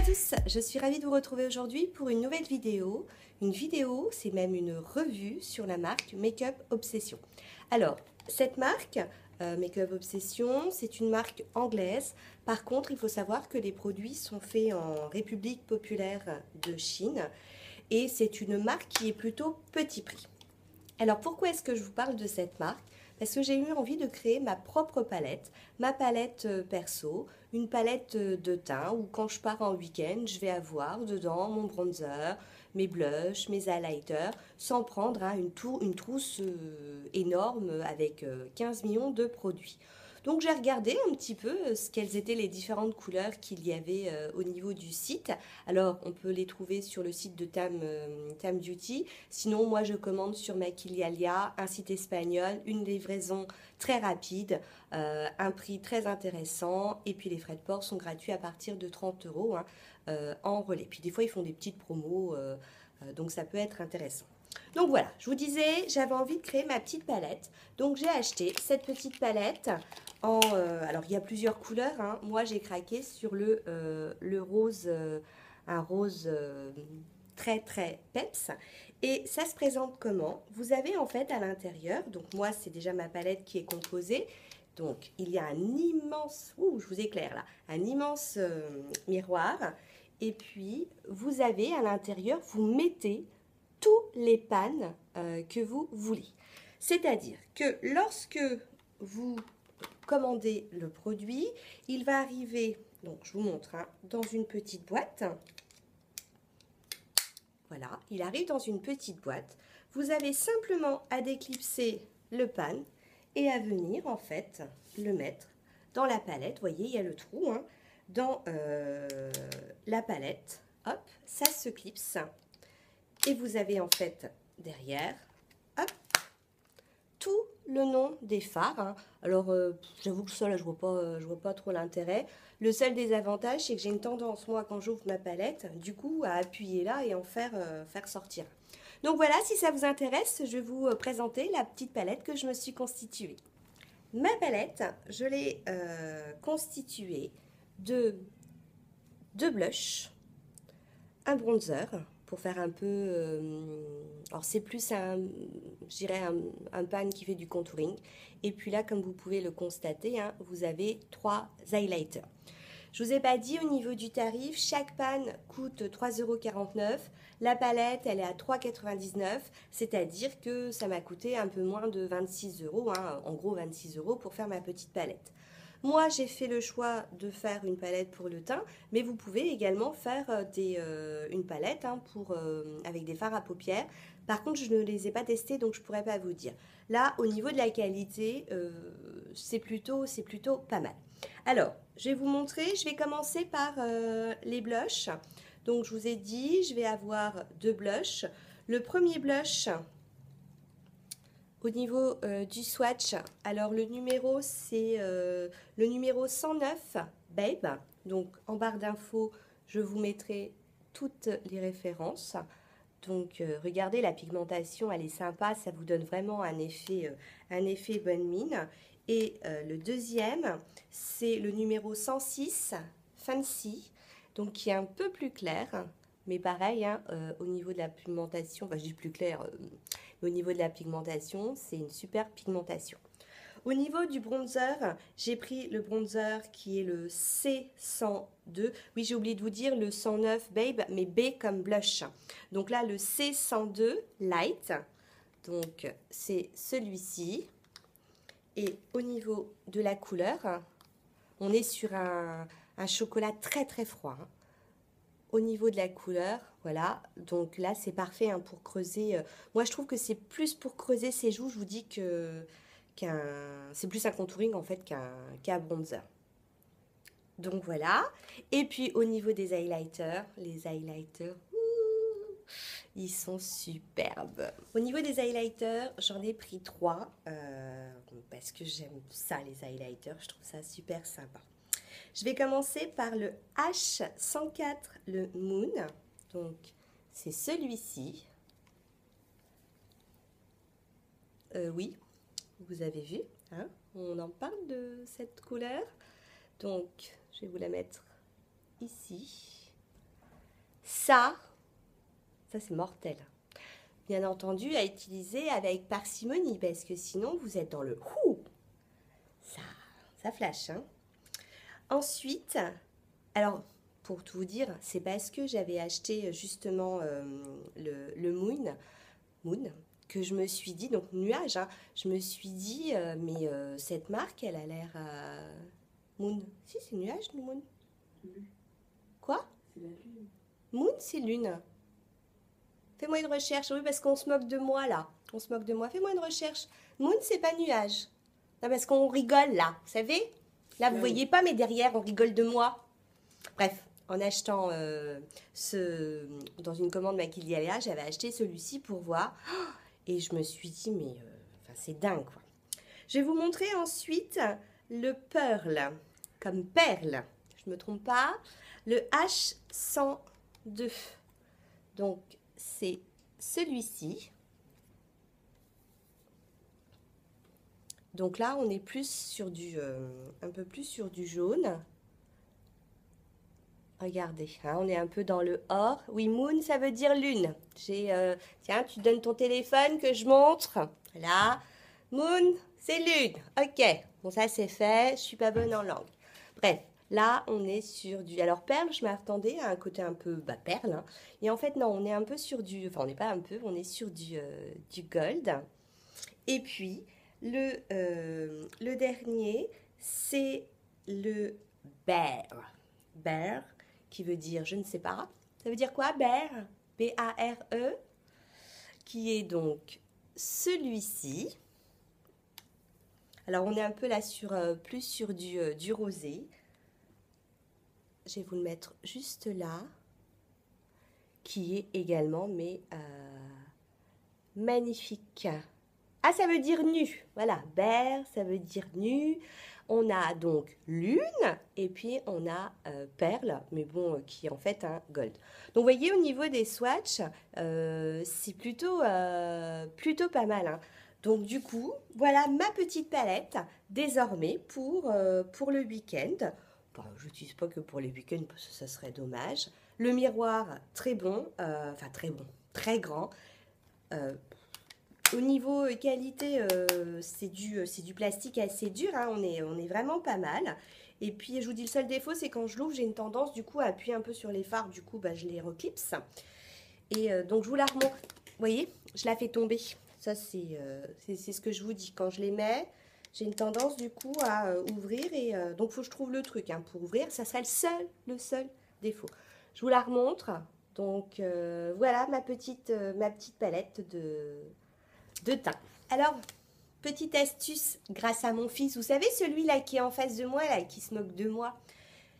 tous, je suis ravie de vous retrouver aujourd'hui pour une nouvelle vidéo. Une vidéo, c'est même une revue sur la marque Make-up Obsession. Alors, cette marque, Make-up Obsession, c'est une marque anglaise. Par contre, il faut savoir que les produits sont faits en République populaire de Chine et c'est une marque qui est plutôt petit prix. Alors, pourquoi est-ce que je vous parle de cette marque ? Parce que j'ai eu envie de créer ma propre palette, ma palette perso, une palette de teint où quand je pars en week-end, je vais avoir dedans mon bronzer, mes blushs, mes highlighters, sans prendre une trousse énorme avec 15 millions de produits. Donc j'ai regardé un petit peu quelles étaient les différentes couleurs qu'il y avait au niveau du site. Alors on peut les trouver sur le site de Tam Beauty. Sinon moi je commande sur Maquilialia, un site espagnol, une livraison très rapide, un prix très intéressant et puis les frais de port sont gratuits à partir de 30 € en relais. Puis des fois ils font des petites promos donc ça peut être intéressant. Donc voilà, je vous disais, j'avais envie de créer ma petite palette. Donc j'ai acheté cette petite palette en... alors il y a plusieurs couleurs, hein. Moi j'ai craqué sur le rose, un rose très très peps. Et ça se présente comment? Vous avez en fait à l'intérieur, donc moi c'est déjà ma palette qui est composée. Donc il y a un immense, je vous éclaire là, un immense miroir. Et puis vous avez à l'intérieur, vous mettez tous les pans que vous voulez. C'est-à-dire que lorsque vous commandez le produit, il va arriver, donc je vous montre, hein, dans une petite boîte. Voilà, il arrive dans une petite boîte. Vous avez simplement à déclipser le pan et à venir en fait le mettre dans la palette. Vous voyez, il y a le trou, hein, dans la palette. Hop, ça se clipse. Et vous avez en fait derrière, hop, tout le nom des fards. Hein. Alors, j'avoue que ça, là, je vois pas trop l'intérêt. Le seul désavantage, c'est que j'ai une tendance, moi, quand j'ouvre ma palette, du coup, à appuyer là et en faire sortir. Donc voilà, si ça vous intéresse, je vais vous présenter la petite palette que je me suis constituée. Ma palette, je l'ai constituée de 2 blushs, un bronzer, pour faire un peu, alors c'est plus je dirais un pan qui fait du contouring. Et puis là, comme vous pouvez le constater, hein, vous avez 3 highlighters. Je vous ai pas dit au niveau du tarif, chaque pan coûte 3,49 €. La palette, elle est à 3,99 €, c'est-à-dire que ça m'a coûté un peu moins de 26 €, hein, en gros 26 € pour faire ma petite palette. Moi, j'ai fait le choix de faire une palette pour le teint, mais vous pouvez également faire une palette hein, avec des fards à paupières. Par contre, je ne les ai pas testés, donc je ne pourrais pas vous dire. Là, au niveau de la qualité, c'est plutôt pas mal. Alors, je vais vous montrer, je vais commencer par les blushs. Donc, je vous ai dit, je vais avoir 2 blushs. Le premier blush... Au niveau du swatch, alors le numéro c'est le numéro 109 Babe. Donc en barre d'infos, je vous mettrai toutes les références. Donc regardez, la pigmentation, elle est sympa, ça vous donne vraiment un effet bonne mine. Et le deuxième, c'est le numéro 106 Fancy, donc qui est un peu plus clair. Mais pareil, hein, au niveau de la pigmentation, enfin je dis plus clair, au niveau de la pigmentation, c'est une super pigmentation. Au niveau du bronzer, j'ai pris le bronzer qui est le C102. Oui, j'ai oublié de vous dire le 109 Babe, mais B comme blush. Donc là, le C102 Light, donc c'est celui-ci. Et au niveau de la couleur, on est sur un chocolat très très froid. Hein. Au niveau de la couleur, voilà, donc là c'est parfait hein, pour creuser. Moi je trouve que c'est plus pour creuser ses joues, je vous dis c'est plus un contouring en fait qu'un bronzer. Donc voilà, et puis au niveau des highlighters, les highlighters, ils sont superbes. Au niveau des highlighters, j'en ai pris 3 parce que j'aime ça les highlighters, je trouve ça super sympa. Je vais commencer par le H104, le Moon. Donc, c'est celui-ci. Oui, vous avez vu, hein, on en parle de cette couleur. Donc, je vais vous la mettre ici. Ça c'est mortel. Bien entendu, à utiliser avec parcimonie, parce que sinon, vous êtes dans le ça flash, hein. Ensuite, alors, pour tout vous dire, c'est parce que j'avais acheté justement le Moon, que je me suis dit, donc nuage, hein, je me suis dit, mais cette marque, elle a l'air Moon. Si, c'est nuage, Moon. Quoi? C'est la lune. Moon, c'est lune. Fais-moi une recherche. Oui, parce qu'on se moque de moi, là. On se moque de moi. Fais-moi une recherche. Moon, c'est pas nuage. Non, parce qu'on rigole, là. Vous savez? Là, vous voyez pas, mais derrière, on rigole de moi. Bref, en achetant dans une commande Maquillalia, j'avais acheté celui-ci pour voir. Et je me suis dit, mais c'est dingue, quoi. Je vais vous montrer ensuite le Pearl, comme perle. Je me trompe pas. Le H102. Donc, c'est celui-ci. Donc là, on est plus sur du, un peu plus sur du jaune. Regardez, hein, on est un peu dans le or. Oui, moon, ça veut dire lune. Tiens, tu donnes ton téléphone que je montre. Voilà. Moon, c'est lune. Ok. Bon, ça, c'est fait. Je suis pas bonne en langue. Bref. Là, on est sur du... Alors, perle, je m'attendais à un côté un peu perle. Hein. Et en fait, non, on est un peu sur du... Enfin, on n'est pas un peu, on est sur du gold. Et puis, le dernier, c'est le bear. Bear, qui veut dire, je ne sais pas. Ça veut dire quoi, bear? B-A-R-E. Qui est donc celui-ci. Alors, on est un peu là plus sur du rosé. Je vais vous le mettre juste là, qui est également, mais magnifique. Ah, ça veut dire nu. Voilà, bear, ça veut dire nu. On a donc lune, et puis on a perle, mais bon, qui est en fait un gold. Donc, vous voyez, au niveau des swatchs, c'est plutôt pas mal, hein. Donc, du coup, voilà ma petite palette, désormais, pour le week-end. Bon, je n'utilise pas que pour les week-ends parce que ça serait dommage. Le miroir, très bon, enfin très bon, très grand. Au niveau qualité, c'est du plastique assez dur, hein, on est vraiment pas mal. Et puis, je vous dis, le seul défaut, c'est quand je l'ouvre, j'ai une tendance du coup à appuyer un peu sur les fards, du coup, je les reclipse. Et donc, je vous la remonte. Vous voyez, je la fais tomber. Ça, c'est ce que je vous dis. Quand je les mets... J'ai une tendance du coup à ouvrir et donc il faut que je trouve le truc hein, pour ouvrir. Ça serait le seul défaut. Je vous la remontre. Donc voilà ma petite palette de teint. Alors, petite astuce grâce à mon fils. Vous savez celui-là qui est en face de moi, là, qui se moque de moi.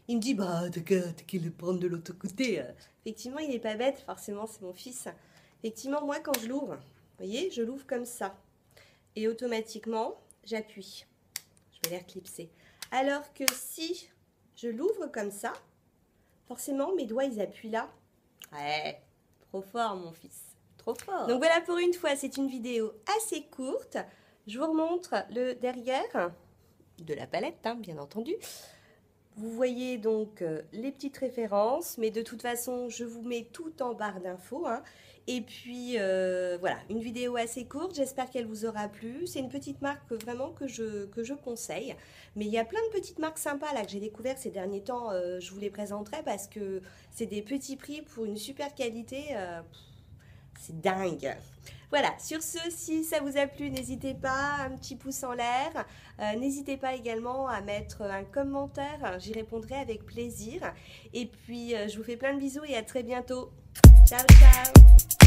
Il me dit, bah t'as qu'à le prendre de l'autre côté. Effectivement, il n'est pas bête, forcément c'est mon fils. Effectivement, moi quand je l'ouvre, vous voyez, je l'ouvre comme ça. Et automatiquement... j'appuie, je vais les reclipser. Alors que si je l'ouvre comme ça, forcément mes doigts ils appuient là. Ouais, trop fort mon fils, trop fort. Donc voilà, pour une fois, c'est une vidéo assez courte. Je vous remontre le derrière de la palette, hein, bien entendu. Vous voyez donc les petites références, mais de toute façon, je vous mets tout en barre d'infos, hein. Et puis, voilà, une vidéo assez courte, j'espère qu'elle vous aura plu. C'est une petite marque vraiment que je conseille. Mais il y a plein de petites marques sympas là que j'ai découvert ces derniers temps. Je vous les présenterai parce que c'est des petits prix pour une super qualité. C'est dingue. Voilà, sur ce, si ça vous a plu, n'hésitez pas, un petit pouce en l'air. N'hésitez pas également à mettre un commentaire, j'y répondrai avec plaisir. Et puis, je vous fais plein de bisous et à très bientôt. Ciao, ciao!